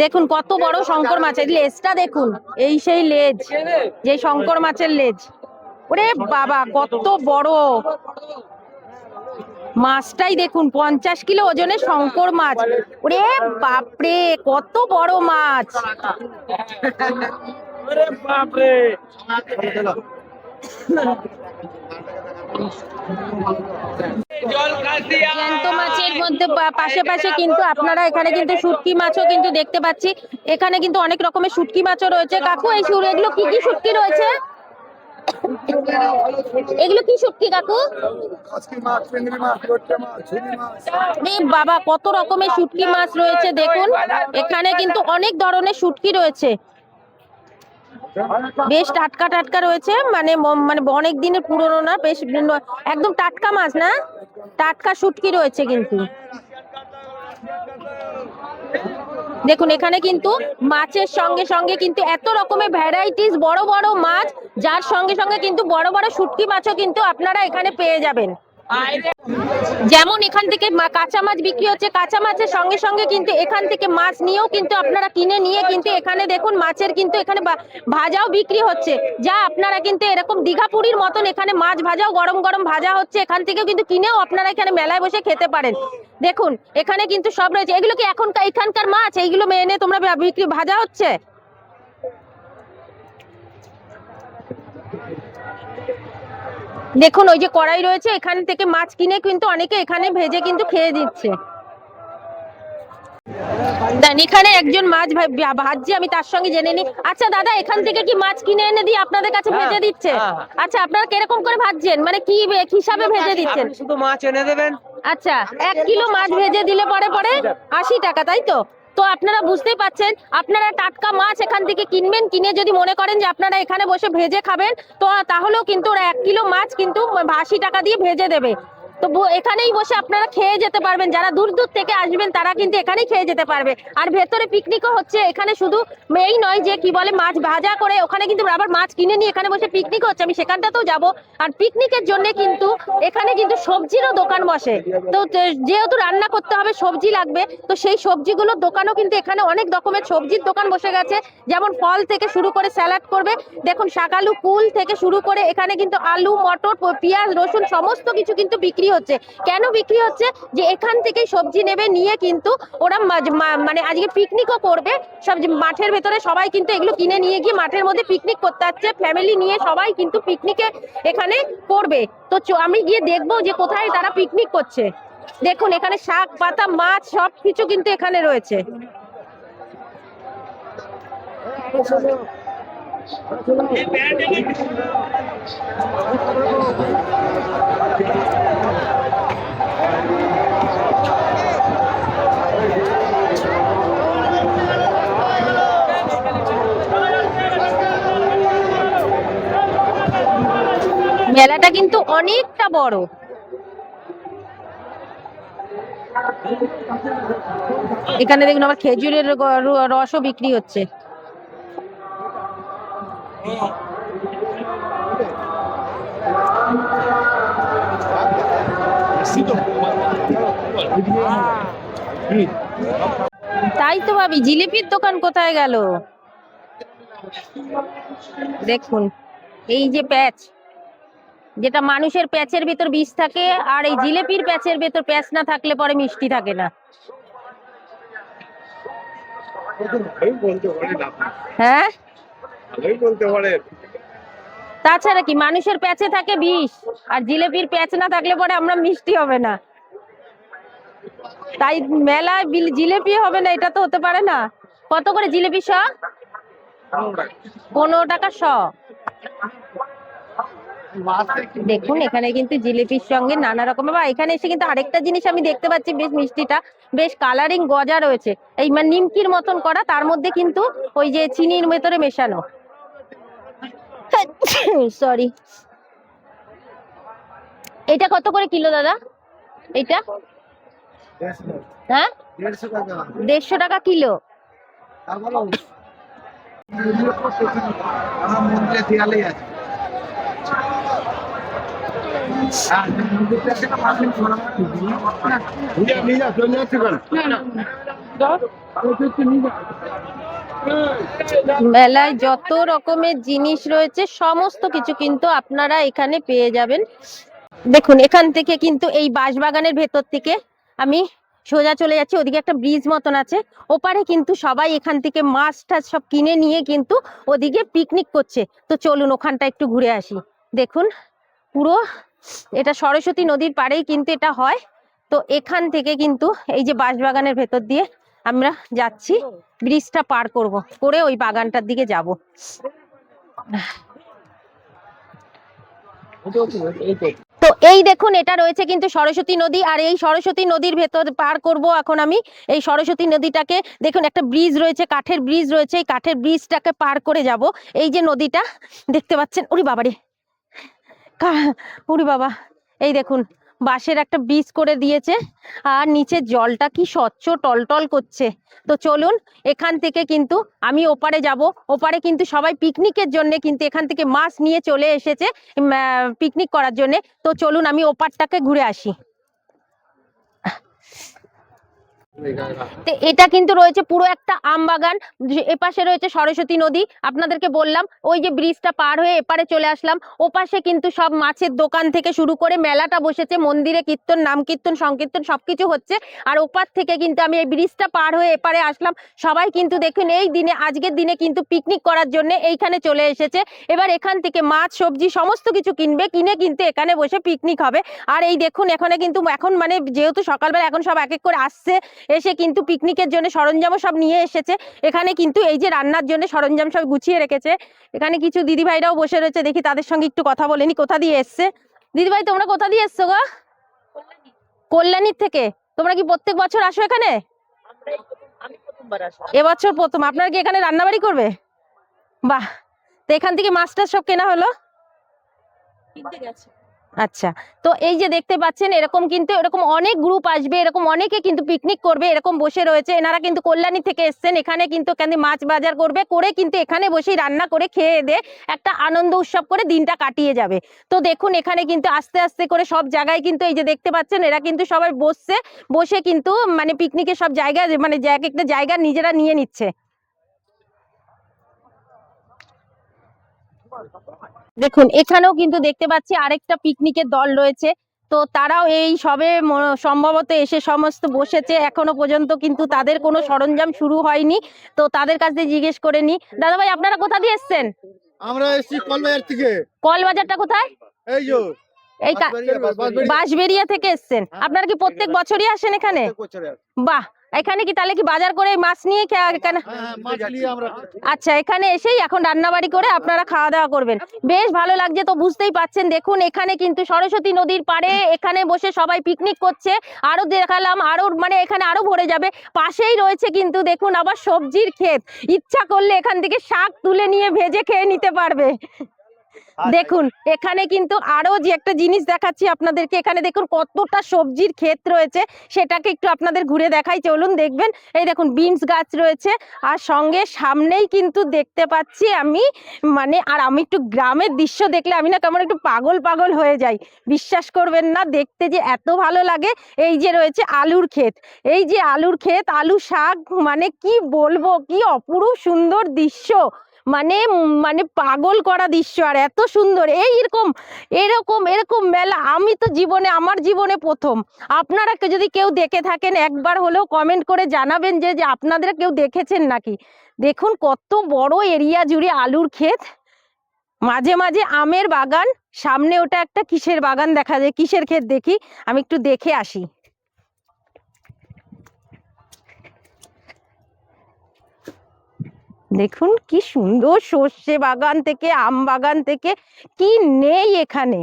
A: দেখুন কত বড় শঙ্কর মাছ। এই লেজটা দেখুন, এই সেই লেজ, যে শঙ্কর মাছের লেজ। ওরে বাবা, কত বড়।
B: মাছটাই দেখুন 50 কিলো ওজনের শঙ্কর মাছ। ওরে বাপরে কত বড় মাছ। জ্যান্ত মাছের মধ্যে পাশে পাশে কিন্তু আপনারা এখানে কিন্তু শুটকি মাছও কিন্তু দেখতে পাচ্ছি। এখানে কিন্তু অনেক রকমের শুটকি মাছও রয়েছে। কাকু এই এগুলো কি কি শুটকি রয়েছে? এগুলো কি শুটকি কাকু? বাবা কত রকমের শুটকি মাছ রয়েছে দেখুন। এখানে কিন্তু অনেক ধরনের শুটকি রয়েছে, বেশ টাটকা টাটকা রয়েছে, মানে মানে অনেক দিনের পুরনো না, বেশ একদম টাটকা মাছ না, টাটকা শুটকি রয়েছে কিন্তু। দেখুন এখানে কিন্তু মাছের সঙ্গে সঙ্গে কিন্তু এত রকমের ভ্যারাইটিস বড় বড় মাছ, যার সঙ্গে সঙ্গে কিন্তু বড় বড় শুটকি মাছও কিন্তু আপনারা এখানে পেয়ে যাবেন। যেমন এখান থেকে কাঁচা মাছ বিক্রি হচ্ছে, কাঁচা মাছের সঙ্গে সঙ্গে কিন্তু এখান থেকে মাছ নিয়েও কিন্তু আপনারা কিনে নিয়ে কিন্তু এখানে দেখুন মাছের কিন্তু এখানে ভাজাও বিক্রি হচ্ছে, যা আপনারা কিন্তু এরকম দীঘাপুরীর মতন এখানে মাছ ভাজাও গরম গরম ভাজা হচ্ছে, এখান থেকেও কিন্তু কিনেও আপনারা এখানে মেলায় বসে খেতে পারেন। দেখুন এখানে কিন্তু সব রয়েছে। এগুলো কি এখানকার মাছ? এইগুলো এনে তোমরা বিক্রি ভাজা হচ্ছে? দেখুন ওই যে কড়াই রয়েছে, এখান থেকে মাছ কিনে কিন্তু অনেকে এখানে ভেজে কিন্তু খেয়ে দিচ্ছে। এখানে একজন মাছ ভাজছে, আমি তার সঙ্গে জেনে নিই। আচ্ছা দাদা, এখান থেকে কি মাছ কিনে এনে দিয়ে আপনাদের কাছে ভেজে দিচ্ছে? আচ্ছা, আপনারা কিরকম করে ভাজছেন, মানে কি হিসাবে ভেজে দিচ্ছেন?
C: শুধু মাছ এনে দেবেন।
B: আচ্ছা, 1 কিলো মাছ ভেজে দিলে পরে 80 টাকা, তাই তো? তো আপনারা বুঝতেই পাচ্ছেন, আপনারা টাটকা মাছ এখান থেকে কিনবেন, কিনে যদি মনে করেন যে আপনারা এখানে বসে ভেজে খাবেন, তো তাহলেও কিন্তু ওরা 1 কিলো মাছ কিন্তু 80 টাকা দিয়ে ভেজে দেবে। তো এখানেই বসে আপনারা খেয়ে যেতে পারবেন, যারা দূর দূর থেকে আসবেন তারা কিন্তু এখানেই খেয়ে যেতে পারবে। আর ভেতরে পিকনিকও হচ্ছে, এখানে শুধু এই নয় যে কি বলে মাছ ভাজা করে, ওখানে কিন্তু আবার মাছ কিনে নিয়ে এখানে বসে পিকনিক হচ্ছে, আমি সেখানটাতেও যাব। আর পিকনিকের জন্য কিন্তু এখানে কিন্তু সবজিরও দোকান বসে, তো যেহেতু রান্না করতে হবে সবজি লাগবে, তো সেই সবজিগুলোর দোকানও কিন্তু এখানে অনেক রকমের সবজির দোকান বসে গেছে, যেমন ফল থেকে শুরু করে স্যালাড করবে, দেখুন শাকালু কুল থেকে শুরু করে এখানে কিন্তু আলু মটর পেঁয়াজ রসুন সমস্ত কিছু কিন্তু বিক্রি হচ্ছে। কেন বিক্রি হচ্ছে? যে এখান থেকে সবজি নেবে, নিয়ে কিন্তু ওরা মানে আজকে পিকনিকও করবে, সব মাঠের ভেতরে সবাই কিন্তু এগুলো কিনে নিয়ে গিয়ে মাঠের মধ্যে পিকনিক করতে যাচ্ছে, ফ্যামিলি নিয়ে সবাই কিন্তু পিকনিকে এখানে করবে। তো আমি গিয়ে দেখবো যে কোথায় তারা পিকনিক করছে। দেখুন এখানে শাক পাতা মাছ সব কিছু কিন্তু এখানে রয়েছে। মেলাটা কিন্তু অনেকটা বড়। এখানে দেখুন আবার খেজুরের রসও বিক্রি হচ্ছে। তাই তো ভাবি, জিলিপির দোকান কোথায় গেল? দেখুন এই যে প্যাচ, যেটা মানুষের প্যাচের ভেতর বিষ থাকে, আর এই জিলিপির প্যাচের ভেতর প্যাচ না থাকলে পরে মিষ্টি থাকে না। হ্যাঁ, তাছাড়া কি, মানুষের প্যাচে থাকে বিষ, আর জিলিপির প্যাচ না থাকলে পরে আমরা মিষ্টি হবে না। তাই মেলায় জিলিপি হবে না, এটা তো হতে পারে না। কত করে জিলিপি শ? 15 টাকা শ। দেখুন এখানে কিন্তু জিলিপির সঙ্গে নানা রকমের, বা এখানে এসে কিন্তু আরেকটা জিনিস আমি দেখতে পাচ্ছি, বেশ মিষ্টিটা বেশ কালারিং গজা রয়েছে, এই মানে নিমকির মতন করা, তার মধ্যে কিন্তু ওই যে চিনির ভেতরে মেশানো। সরি, এটা কত করে কিলো দাদা? এটা হ্যাঁ 150 টাকা কিলো। মেলায় যত রকমের জিনিস রয়েছে সমস্ত কিছু কিন্তু আপনারা এখানে পেয়ে যাবেন। দেখুন এখান থেকে কিন্তু এই বাঁশবাগানের ভেতর থেকে আমি সোজা চলে যাচ্ছি, ওদিকে একটা ব্রিজ মতন আছে, ওপারে কিন্তু সবাই এখান থেকে মাছ টাছ সব কিনে নিয়ে কিন্তু ওদিকে পিকনিক করছে। তো চলুন ওখানটা একটু ঘুরে আসি। দেখুন পুরো এটা সরস্বতী নদীর পাড়েই কিন্তু এটা হয়। তো এখান থেকে কিন্তু এই যে বাঁশবাগানের ভেতর দিয়ে আমরা যাচ্ছি, ব্রিজটা পার করে ওই বাগানটার দিকে যাব। তো এই দেখুন এটা রয়েছে কিন্তু সরস্বতী নদী, আর এই সরস্বতী নদীর ভেতর পার করব এখন আমি এই সরস্বতী নদীটাকে। দেখুন একটা ব্রিজ রয়েছে, কাঠের ব্রিজ রয়েছে, এই কাঠের ব্রিজটাকে পার করে যাব। এই যে নদীটা দেখতে পাচ্ছেন, ওরে বাবারে, ওরে বাবা, এই দেখুন বাঁশের একটা ব্রিজ করে দিয়েছে, আর নিচে জলটা কি স্বচ্ছ টলটল করছে। তো চলুন এখান থেকে কিন্তু আমি ওপারে যাব, ওপারে কিন্তু সবাই পিকনিকের জন্য কিন্তু এখান থেকে মাছ নিয়ে চলে এসেছে পিকনিক করার জন্য। তো চলুন আমি ওপারটাকে ঘুরে আসি। তো এটা কিন্তু রয়েছে পুরো একটা আম বাগান, এপাশে রয়েছে সরস্বতী নদী, আপনাদেরকে বললাম ওই যে ব্রিজটা পার হয়ে এপারে চলে আসলাম। ওপাশে কিন্তু সব মাছের দোকান থেকে শুরু করে মেলাটা বসেছে, মন্দিরে কীর্তন, নাম কীর্তন, সংকীর্তন সবকিছু হচ্ছে। আর ওপার থেকে কিন্তু আমি এই ব্রিজটা পার হয়ে এপারে আসলাম। সবাই কিন্তু দেখুন এই দিনে, আজকের দিনে কিন্তু পিকনিক করার জন্য এইখানে চলে এসেছে। এবার এখান থেকে মাছ সবজি সমস্ত কিছু কিনবে, কিনে কিন্তু এখানে বসে পিকনিক হবে। আর এই দেখুন এখানে কিন্তু এখন মানে যেহেতু সকালবেলা এখন সব এক এক করে আসছে, এসে কিন্তু পিকনিকের জন্য সরঞ্জামও সব নিয়ে এসেছে। এখানে কিন্তু এই যে রান্নার জন্য সরঞ্জাম সব গুছিয়ে রেখেছে। এখানে কিছু দিদি ভাইরাও বসে রয়েছে, দেখি তাদের সঙ্গে একটু কথা বলেনি। কোথা দিয়ে এসছে দিদি ভাই, তোমরা কোথা দিয়ে এসছো গো? কল্যাণীর থেকে। তোমরা কি প্রত্যেক বছর আসো এখানে? এবছর প্রথম। আপনারা কি এখানে রান্নাবাড়ি করবে? বাহ, তো এখান থেকে মাছটা সব কেনা হলো? আচ্ছা, তো এই যে দেখতে পাচ্ছেন এরকম কিন্তু এরকম অনেক গ্রুপ আসবে, এরকম অনেকে কিন্তু পিকনিক করবে, এরকম বসে রয়েছে। এনারা কিন্তু কল্যাণী থেকে এসছেন, এখানে কিন্তু মাছ বাজার করবে, করে কিন্তু এখানে বসেই রান্না করে খেয়ে দিয়ে একটা আনন্দ উৎসব করে দিনটা কাটিয়ে যাবে। তো দেখুন এখানে কিন্তু আস্তে আস্তে করে সব জায়গায় কিন্তু এই যে দেখতে পাচ্ছেন এরা কিন্তু সবাই বসছে, বসে কিন্তু মানে পিকনিকের সব জায়গা মানে এক একটা জায়গা নিজেরা নিয়ে নিচ্ছে। দেখুন এখানেও কিন্তু দেখতে পাচ্ছি আরেকটা পিকনিকের দল রয়েছে। তো তারাও এই সবে সম্ভবত এসে সমস্ত বসেছে, এখনো পর্যন্ত কিন্তু তাদের কোনো সরঞ্জাম শুরু হয়নি। তো তাদের কাছ থেকে জিজ্ঞেস করে নি। দাদা ভাই আপনারা কোথা দিয়ে এসছেন?
F: আমরা এসেছি কলবাজার থেকে।
B: কলবাজারটা কোথায়?
F: এই যে
B: এই বাঁশবেড়িয়া থেকে এসছেন। আপনারা কি প্রত্যেক বছরই আসেন এখানে? বাহ, এখানে কি তাহলে কি বাজার করে মাছ নিয়ে এখানে? আচ্ছা, এখানে এসেই এখন রান্নাবাড়ি করে আপনারা খাওয়া দাওয়া করবেন, বেশ ভালো লাগছে। তো বুঝতেই পাচ্ছেন দেখুন এখানে কিন্তু সরস্বতী নদীর পাড়ে এখানে বসে সবাই পিকনিক করছে। আরো দেখালাম, আরো মানে এখানে আরো ভরে যাবে। পাশেই রয়েছে কিন্তু দেখুন আবার সবজির ক্ষেত, ইচ্ছা করলে এখান থেকে শাক তুলে নিয়ে ভেজে খেয়ে নিতে পারবে। দেখুন এখানে কিন্তু আরো যে একটা জিনিস দেখাচ্ছি আপনাদেরকে, এখানে দেখুন কতটা সবজির ক্ষেত রয়েছে, সেটাকে একটু আপনাদের ঘুরে দেখাই, চলুন দেখবেন। এই দেখুন বিনস গাছ রয়েছে, আর সঙ্গে সামনেই কিন্তু দেখতে পাচ্ছি আমি মানে, আর আমি একটু গ্রামের দৃশ্য দেখলে আমি না কেমন একটু পাগল পাগল হয়ে যাই, বিশ্বাস করবেন না, দেখতে যে এত ভালো লাগে। এই যে রয়েছে আলুর ক্ষেত, এই যে আলুর ক্ষেত, আলু শাক, মানে কি বলবো, কি অপরূপ সুন্দর দৃশ্য, মানে মানে পাগল করা দৃশ্য, আর এত সুন্দর। এরকম এরকম এরকম মেলা আমি তো আমার জীবনে প্রথম। আপনারা যদি কেউ দেখে থাকেন একবার হলেও কমেন্ট করে জানাবেন যে আপনাদের কেউ দেখেছেন নাকি। দেখুন কত বড় এরিয়া জুড়ে আলুর ক্ষেত, মাঝে মাঝে আমের বাগান, সামনে ওটা একটা কিসের বাগান দেখা যায়, কিসের ক্ষেত দেখি, আমি একটু দেখে আসি। দেখুন কি সুন্দর, সর্ষে বাগান থেকে আম বাগান থেকে কি নেই এখানে,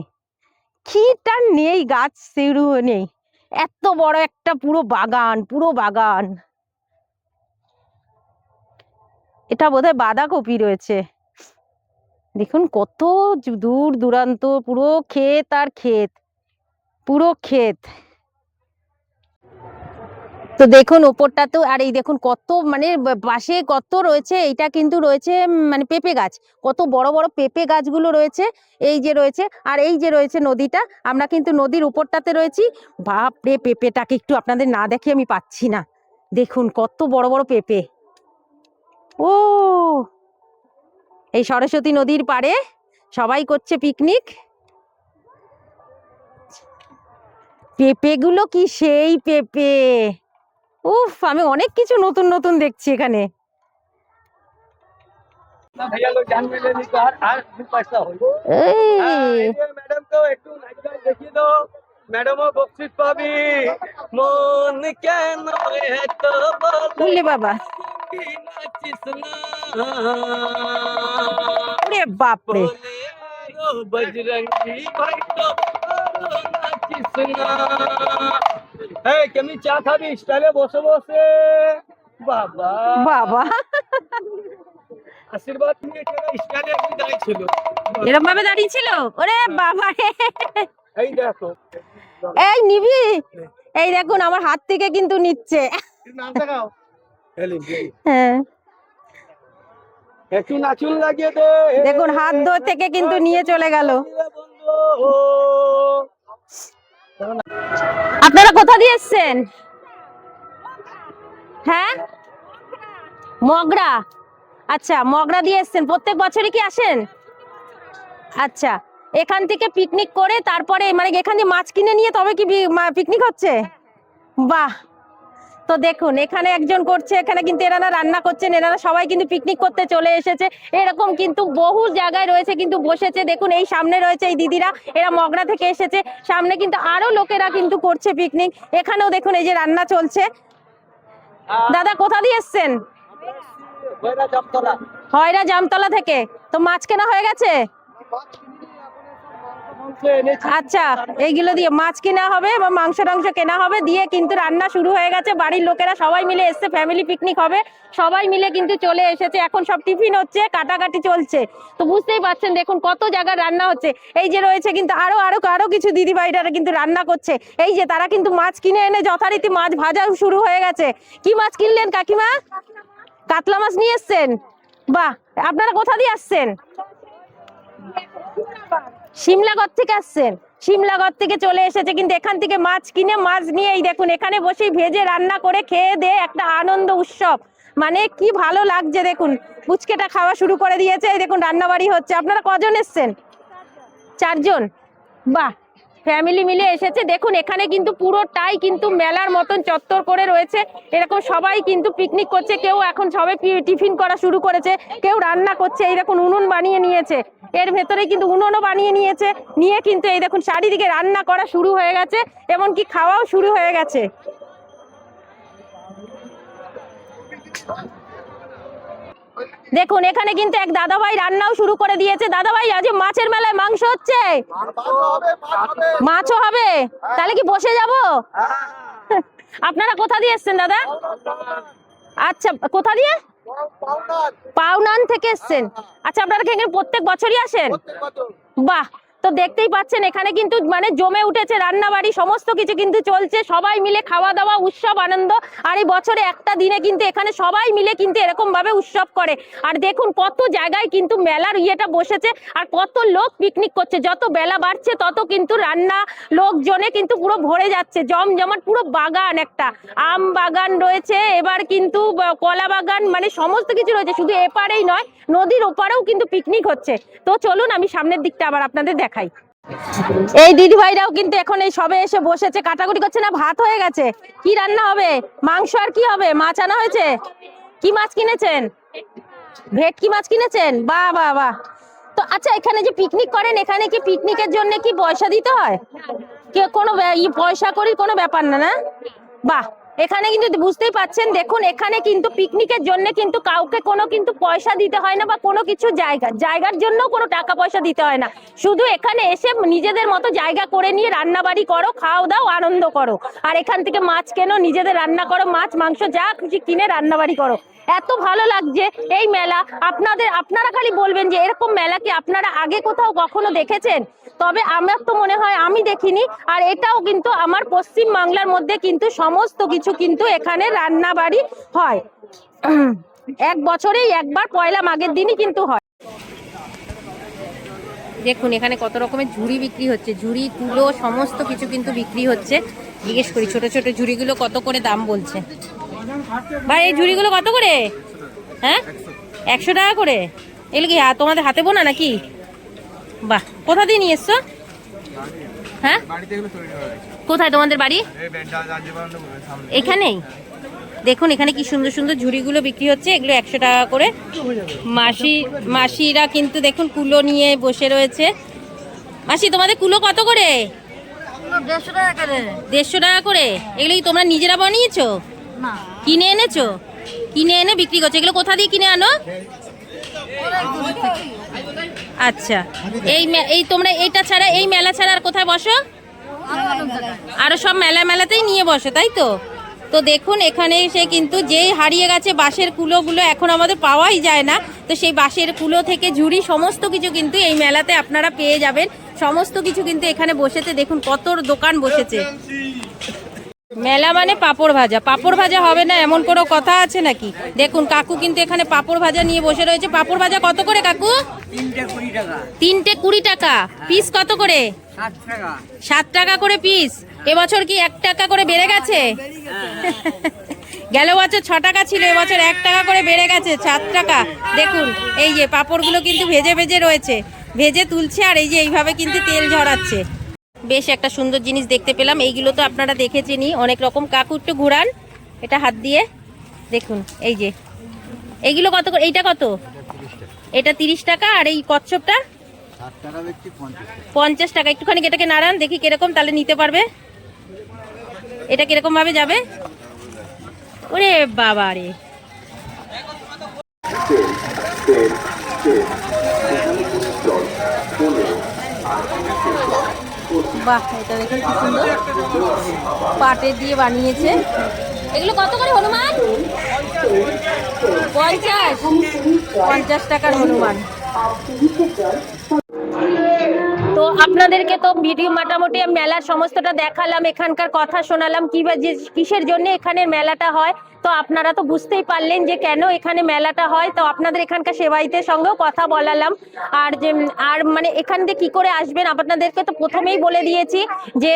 B: কিটা নেই, গাছ শুরু নেই, এত বড় একটা পুরো বাগান, পুরো বাগান। এটা বোধহয় বাঁধাকপি রয়েছে। দেখুন কত দূর দূরান্ত, পুরো ক্ষেত আর ক্ষেত, পুরো ক্ষেত। তো দেখুন ওপরটাতেও, আর এই দেখুন কত মানে পাশে কত রয়েছে, এটা কিন্তু রয়েছে মানে পেঁপে গাছ, কত বড় বড় পেঁপে গাছগুলো রয়েছে, এই যে রয়েছে। আর এই যে রয়েছে নদীটা, আমরা কিন্তু নদীর উপরটাতে রয়েছি। বাপরে, পেঁপেটাকে একটু আপনাদের না দেখে আমি পাচ্ছি না, দেখুন কত বড় বড় পেঁপে। ও, এই সরস্বতী নদীর পাড়ে সবাই করছে পিকনিক। পেঁপেগুলো কি সেই পেঁপে! উফ, আমি অনেক কিছু নতুন নতুন দেখছি এখানে।
C: भैया लोग जान में लेने को हर दिन पैसा हो
B: এই
C: मैडम को एक देखिए तो मैडम बख्शिश पाबी मन केन है तो
B: বললে বাবা, ওরে বাপরে!
C: बजरंगी भाई तो কেমনি চা খাবি স্টাইলে বসে বসে বাবা
B: বাবা
C: আশীর্বাদ নিয়ে স্টাইলে একদিন দাঁড়িয়েছিল
B: এরকম ভাবে দাঁড়িয়ে ছিল। ওরে বাবা রে!
C: এই দেখো
B: এই নিবি, এই দেখুন আমার হাত থেকে কিন্তু নিচ্ছে। হ্যাঁ,
C: একটু নাচুন লাগিয়ে দে
B: দেখুন হাত ধরে থেকে কিন্তু নিয়ে চলে গেল। আপনারা কোথা দিয়ে এসছেন? হ্যাঁ, মগরা। আচ্ছা, মগরা দিয়ে এসছেন। প্রত্যেক বছরই কি আসেন? আচ্ছা, এখান থেকে পিকনিক করে তারপরে মানে এখান থেকে মাছ কিনে নিয়ে তবে কি পিকনিক হচ্ছে? বাহ! তো দেখুন এখানে একজন করছে, এখানে কিন্তু এনারা রান্না করছেন, এনারা সবাই কিন্তু পিকনিক করতে চলে এসেছে। এরকম কিন্তু বহু জায়গায় রয়েছে কিন্তু বসেছে। দেখুন এই সামনে রয়েছে এই দিদিরা, এরা মগরা থেকে এসেছে। সামনে কিন্তু আরো লোকেরা কিন্তু করছে পিকনিক। এখানেও দেখুন এই যে রান্না চলছে। দাদা কোথা দিয়ে এসছেন? হয়রা জামতলা থেকে। তো মাছ কেনা হয়ে গেছে? আচ্ছা, এইগুলো দিয়ে মাছ কেনা হবে বা মাংস টাংস কেনা হবে, দিয়ে কিন্তু রান্না শুরু হয়ে গেছে। বাড়ির লোকেরা সবাই মিলে এসছে, ফ্যামিলি পিকনিক হবে, সবাই মিলে কিন্তু চলে এসেছে। এখন সব টিফিন হচ্ছে, কাটাকাটি চলছে। তো বুঝতেই পারছেন দেখুন কত জায়গায় রান্না হচ্ছে। এই যে রয়েছে কিন্তু আরো কিছু দিদি ভাইরা কিন্তু রান্না করছে। এই যে তারা কিন্তু মাছ কিনে এনে যথারীতি মাছ ভাজা শুরু হয়ে গেছে। কি মাছ কিনলেন কাকিমা? কাতলা মাছ নিয়ে এসছেন? বাহ! আপনারা কোথা দিয়ে আসছেন? শিমলাগড় থেকে আসছেন। শিমলাগড় থেকে চলে এসেছে কিন্তু এখান থেকে মাছ কিনে মাছ নিয়ে এই দেখুন এখানে বসেই ভেজে রান্না করে খেয়ে দিয়ে একটা আনন্দ উৎসব। মানে কি ভালো লাগছে দেখুন, পুচকেটা খাওয়া শুরু করে দিয়েছে। এই দেখুন রান্নাবাড়ি হচ্ছে। আপনারা কজন এসছেন? 4 জন। বাহ! ফ্যামিলি মিলে এসেছে। দেখুন এখানে কিন্তু পুরোটাই কিন্তু মেলার মতন চত্বর করে রয়েছে। এরকম সবাই কিন্তু পিকনিক করছে। কেউ এখন সবাই টিফিন করা শুরু করেছে, কেউ রান্না করছে। এই দেখুন উনুন বানিয়ে নিয়েছে, এর ভেতরে কিন্তু উনুনও বানিয়ে নিয়েছে, নিয়ে কিন্তু এই দেখুন চারিদিকে রান্না করা শুরু হয়ে গেছে, এমনকি খাওয়াও শুরু হয়ে গেছে। দেখুন এখানে কিন্তু এক দাদাভাই রান্নাও শুরু করে দিয়েছে। দাদাভাই আজ মাছের মেলায় মাংস হচ্ছে? মাছও হবে? তাহলে কি বসে যাব? আপনারা কোথা দিয়ে এসছেন দাদা? আচ্ছা, কোথা দিয়ে? পাউনান থেকে এসছেন। আচ্ছা, আপনারা কি এখানে প্রত্যেক বছরই আসেন? বাহ! তো দেখতেই পাচ্ছেন এখানে কিন্তু মানে জমে উঠেছে রান্না বাড়ি, সমস্ত কিছু কিন্তু চলছে। সবাই মিলে খাওয়া দাওয়া, উৎসব, আনন্দ। আর এই বছরে একটা দিনে কিন্তু এখানে সবাই মিলে কিন্তু এরকম ভাবে উৎসব করে। আর দেখুন কত জায়গায় কিন্তু মেলার ইয়েটা বসেছে আর কত লোক পিকনিক করছে। যত বেলা বাড়ছে তত কিন্তু রান্না লোকজনে কিন্তু পুরো ভরে যাচ্ছে, জমজমাট পুরো বাগান। একটা আম বাগান রয়েছে, এবার কিন্তু কলা বাগান, মানে সমস্ত কিছু রয়েছে। শুধু এপারেই নয়, নদীর ওপারেও কিন্তু পিকনিক হচ্ছে। তো চলুন আমি সামনের দিকটা আবার আপনাদের দেখাই। এই দিদি ভাইরাও কিন্তু এখন এই সবে এসে বসেছে, কাটাকুটি করছে। না, ভাত হয়ে গেছে। কি রান্না হবে? মাংস আর কি হবে? মাছ আনা হয়েছে। কি মাছ কিনেছেন? ভেটকি মাছ কিনেছেন? বাহ বাহ বাহ! তো আচ্ছা, এখানে যে পিকনিক করেন, এখানে কি পিকনিকের জন্য কি পয়সা দিতে হয়? কে কোনো পয়সা করি কোনো ব্যাপার না, না? বাহ! এখানে কিন্তু বুঝতেই পাচ্ছেন দেখুন এখানে কিন্তু পিকনিকের জন্য কিন্তু কাউকে কোনো কিন্তু পয়সা দিতে হয় না, বা কোনো কিছু জায়গার জন্য কোনো টাকা পয়সা দিতে হয় না। শুধু এখানে এসে নিজেদের মতো জায়গা করে নিয়ে রান্না বাড়ি করো, খাও দাও, আনন্দ করো। আর এখান থেকে মাছ কেনো, নিজেদের রান্না করো, মাছ মাংস যা খুশি কিনে রান্না বাড়ি করো। এত ভালো লাগছে এই মেলা। আপনারা খালি বলবেন যে এরকম মেলা কি আপনারা আগে কোথাও কখনো দেখেছেন? তবে আমার তো মনে হয় আমি দেখিনি। আর এটাও কিন্তু আমার পশ্চিম বাংলার মধ্যে কিন্তু সমস্ত কিছু কিন্তু এখানে রান্না বাড়ি হয়। এক বছরেই একবার পয়লা মাঘের দিনই কিন্তু হয়।
A: দেখুন এখানে কত রকমের ঝুড়ি বিক্রি হচ্ছে, ঝুড়ি, তুলো, সমস্ত কিছু কিন্তু বিক্রি হচ্ছে। জিজ্ঞেস করি ছোট ছোট ঝুড়িগুলো কত করে দাম বলছে। ভাই এই ঝুড়িগুলো কত করে? হ্যাঁ, 100 টাকা করে। এগুলো কি তোমাদের হাতে বোনা নাকি? বাহ! কোথা দিয়ে নিয়ে এসছো?
B: হ্যাঁ, কোথায় তোমাদের বাড়ি? এখানেই। দেখুন এখানে কি সুন্দর সুন্দর ঝুড়িগুলো বিক্রি হচ্ছে, এগুলো 100 টাকা করে। মাসিরা কিন্তু দেখুন কুলো নিয়ে বসে রয়েছে। মাসি তোমাদের কুলো কত করে? 150 টাকা করে। এগুলো কি তোমরা নিজেরা বানিয়েছো? কিনে এনেছো? কিনে এনে বিক্রি করছো। এগুলো কোথা দিয়ে কিনে আনো? আচ্ছা, এই তোমরা এইটা ছাড়া, এই মেলা ছাড়া আর কোথায় বসো? আরো সব মেলাতেই নিয়ে বসো, তাই তো? তো দেখুন এখানে এসে কিন্তু যেই হারিয়ে গেছে বাঁশের কুলোগুলো এখন আমাদের পাওয়াই যায় না, তো সেই বাঁশের কুলো থেকে ঝুড়ি সমস্ত কিছু কিন্তু এই মেলাতে আপনারা পেয়ে যাবেন। সমস্ত কিছু কিন্তু এখানে বসেছে, দেখুন কত দোকান বসেছে। মেলা মানে পাঁপড় ভাজা, পাঁপড় ভাজা হবে না এমন কোনো কথা আছে নাকি? দেখুন কাকু কিন্তু এখানে পাঁপড় ভাজা নিয়ে বসে রয়েছে। পাঁপড় ভাজা কত করে কাকু? 3টে 20 টাকা। পিস কত করে? 7 টাকা করে পিস। এবছর কি 1 টাকা করে বেড়ে গেছে? গেল বছর 6 টাকা ছিল, এবছর 1 টাকা করে বেড়ে গেছে, 7 টাকা। দেখুন এই যে পাঁপড়গুলো কিন্তু ভেজে ভেজে রয়েছে, ভেজে তুলছে আর এই যে এইভাবে কিন্তু তেল ঝরাচ্ছে। বেশ একটা সুন্দর জিনিস দেখতে পেলাম। এইগুলো তো আপনারা দেখেছেনই অনেক রকম। কাকু একটু ঘুরান এটা হাত দিয়ে, দেখুন এই যে এইগুলো কত করে? এইটা কত? এটা 30 টাকা। আর এই কচ্ছপটা 50 টাকা। একটুখানি এটাকে নাড়ান দেখি কিরকম, তাহলে নিতে পারবে। এটা কিরকম ভাবে যাবে? ওরে বাবা রে, বাহ, এটা দেখুন কি সুন্দর পাটের দিয়ে বানিয়েছে। এগুলো কত করে হনুমান? 50 টাকার হনুমান। তো আপনাদেরকে তো ভিডিও মোটামুটি মেলার সমস্তটা দেখালাম, এখানকার কথা শোনালাম, কিসের জন্য এখানের মেলাটা হয়। তো আপনারা তো বুঝতেই পারলেন যে কেন এখানে মেলাটা হয়। তো আপনাদের এখানকার সেবাইতের সঙ্গেও কথা বলালাম। আর মানে এখান থেকে কি করে আসবেন আপনাদেরকে তো প্রথমেই বলে দিয়েছি যে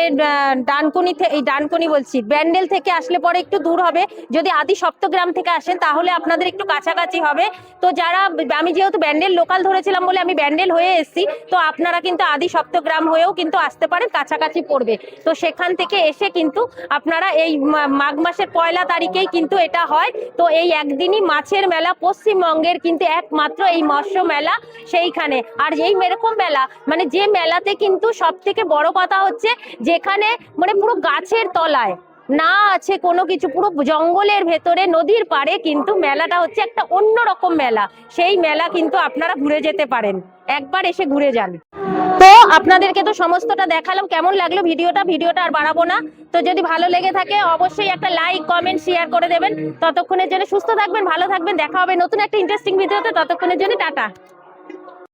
B: ডানকুনি বলছি, ব্যান্ডেল থেকে আসলে পরে একটু দূর হবে। যদি আদি সপ্তগ্রাম থেকে আসেন তাহলে আপনাদের একটু কাছাকাছি হবে। তো যারা, আমি যেহেতু ব্যান্ডেল লোকাল ধরেছিলাম বলে আমি ব্যান্ডেল হয়ে এসেছি, তো আপনারা কিন্তু আদি সপ্তগ্রাম হয়েও কিন্তু আসতে পারেন, কাছাকাছি পড়বে। তো সেখান থেকে এসে কিন্তু আপনারা এই মাঘ মাসের 1 তারিখেই কিন্তু এটা হয়। তো এই একদিনই মাছের মেলা, পশ্চিমবঙ্গের কিন্তু একমাত্র এই মৎস্য মেলা সেইখানে। আর এই এরকম মেলা মানে যে মেলাতে কিন্তু সব থেকে বড় কথা হচ্ছে যেখানে মানে পুরো গাছের তলায় না আছে কোনো কিছু, পুরো জঙ্গলের ভেতরে নদীর পাড়ে কিন্তু মেলাটা হচ্ছে একটা অন্যরকম মেলা। সেই মেলা কিন্তু আপনারা ঘুরে যেতে পারেন, একবার এসে ঘুরে যান। তো আপনাদেরকে তো সমস্তটা দেখালাম। কেমন লাগলো ভিডিওটা আর বাড়াবো না। তো যদি ভালো লেগে থাকে অবশ্যই একটা লাইক, কমেন্ট, শেয়ার করে দেবেন। ততক্ষণের জন্য সুস্থ থাকবেন, ভালো থাকবেন। দেখা হবে নতুন একটা ইন্টারেস্টিং ভিডিওতে। ততক্ষণের জন্য টাটা।